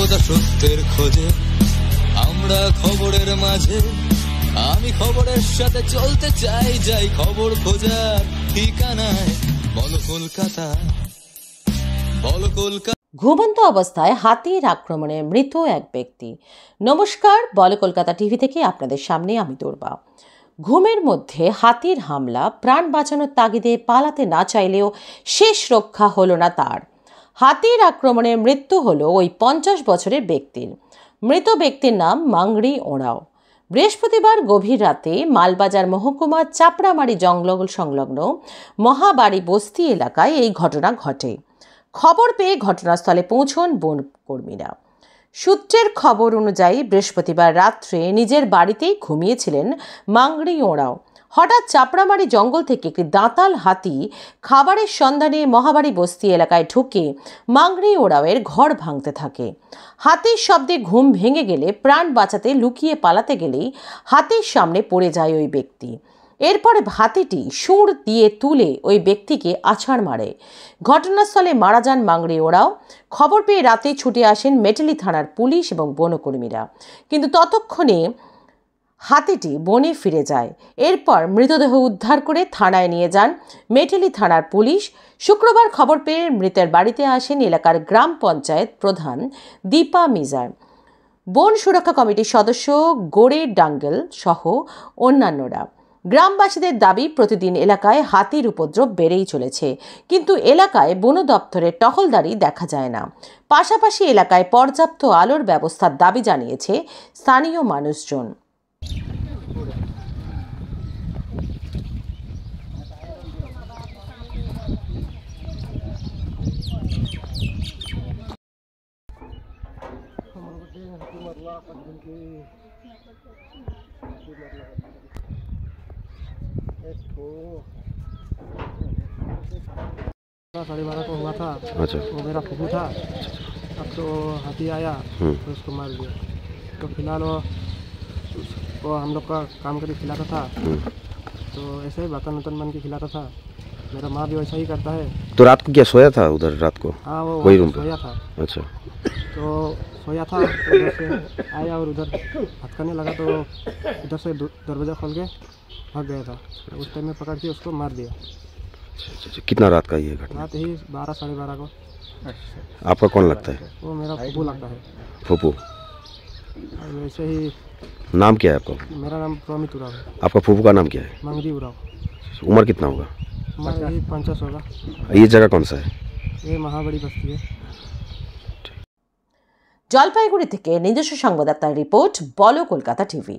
সর্বদা সত্যের খোঁজে আমরা খবরের মাঝে, আমি খবরের সাথে চলতে চাই, যাই খবর খোঁজার ঠিকানায়। বলো কলকাতা, বলো কলকাতা। ঘুমন্ত অবস্থায় হাতির আক্রমণে মৃত এক ব্যক্তি। নমস্কার, বলো কলকাতা টিভি থেকে আপনাদের সামনে আমি দুর্বা। ঘুমের মধ্যে হাতির হামলা, প্রাণ বাঁচানোর তাগিদে পালাতে না চাইলেও শেষ রক্ষা হলো না তার। হাতির আক্রমণে মৃত্যু হলো ওই 50 বছরের ব্যক্তির। মৃত ব্যক্তির নাম মাংরি ওঁরাও। বৃহস্পতিবার গভীর রাতে মালবাজার মহকুমার চাপড়ামারি জঙ্গল সংলগ্ন মহাবাড়ি বস্তি এলাকায় এই ঘটনা ঘটে। খবর পেয়ে ঘটনাস্থলে পৌঁছন বন কর্মীরা। সূত্রের খবর অনুযায়ী বৃহস্পতিবার রাত্রে নিজের বাড়িতেই ঘুমিয়েছিলেন মাংরি ওঁরাও। হঠাৎ চাপড়ামারি জঙ্গল থেকে একটি দাঁতাল হাতি খাবারের সন্ধানে মহাবাড়ি বস্তি এলাকায় ঢুকে মাংরি ওঁরাওয়ের ঘর ভাঙতে থাকে। হাতির শব্দে ঘুম ভেঙে গেলে প্রাণ বাঁচাতে লুকিয়ে পালাতে গেলেই হাতির সামনে পড়ে যায় ওই ব্যক্তি। এরপরে হাতিটি সুর দিয়ে তুলে ওই ব্যক্তিকে আছাড় মারে। ঘটনাস্থলে মারা যান মাংরি ওঁরাও। খবর পেয়ে রাতে ছুটে আসেন মেটেলি থানার পুলিশ এবং বনকর্মীরা, কিন্তু ততক্ষণে হাতিটি বনে ফিরে যায়। এরপর মৃতদেহ উদ্ধার করে থানায় নিয়ে যান মেটেলি থানার পুলিশ। শুক্রবার খবর পেয়ে মৃতের বাড়িতে আসেন এলাকার গ্রাম পঞ্চায়েত প্রধান দীপা মিজার, বন সুরক্ষা কমিটির সদস্য গোড়ে ডাঙ্গেল সহ অন্যান্যরা। গ্রামবাসীদের দাবি, প্রতিদিন এলাকায় হাতির উপদ্রব বেড়েই চলেছে, কিন্তু এলাকায় বন দপ্তরের টহলদারি দেখা যায় না। পাশাপাশি এলাকায় পর্যাপ্ত আলোর ব্যবস্থার দাবি জানিয়েছে স্থানীয় মানুষজন। साढ़े 12 को हुआ था। अच्छा। वो मेरा फूफू था। अब तो हाथी आया तो उसको मार दिया। तो फिलहाल वो हम लोग का काम करके खिलाता था, तो ऐसे ही बर्तन वर्तन बन के खिलाता था। मेरा माँ भी वैसा ही करता है। तो रात को क्या सोया था उधर? रात को हाँ, वो वही रूम पे सोया था। अच्छा। तो सोया था, उधर से आया और उधर हथकने लगा, तो उधर से दरवाज़ा खोल के भाग गया था। तो उस टाइम में पकड़ के उसको मार दिया। अच्छा, कितना रात का ये घटना? रात ही 12 साढ़े 12 को। आपका कौन लगता है? वो मेरा फूफू लगता है। फूफू। वैसे ही नाम क्या है आपका? मेरा नाम प्रमित उराव है। आपका फूफू का नाम क्या है? मंगरी उराव। उम्र कितना होगा? हमारा यही 50 होगा। ये जगह कौन सा है? ये महाबड़ी बस्ती है। জলপাইগুড়ি থেকে নিজস্ব সংবাদদাতার রিপোর্ট, বলো কলকাতা টিভি।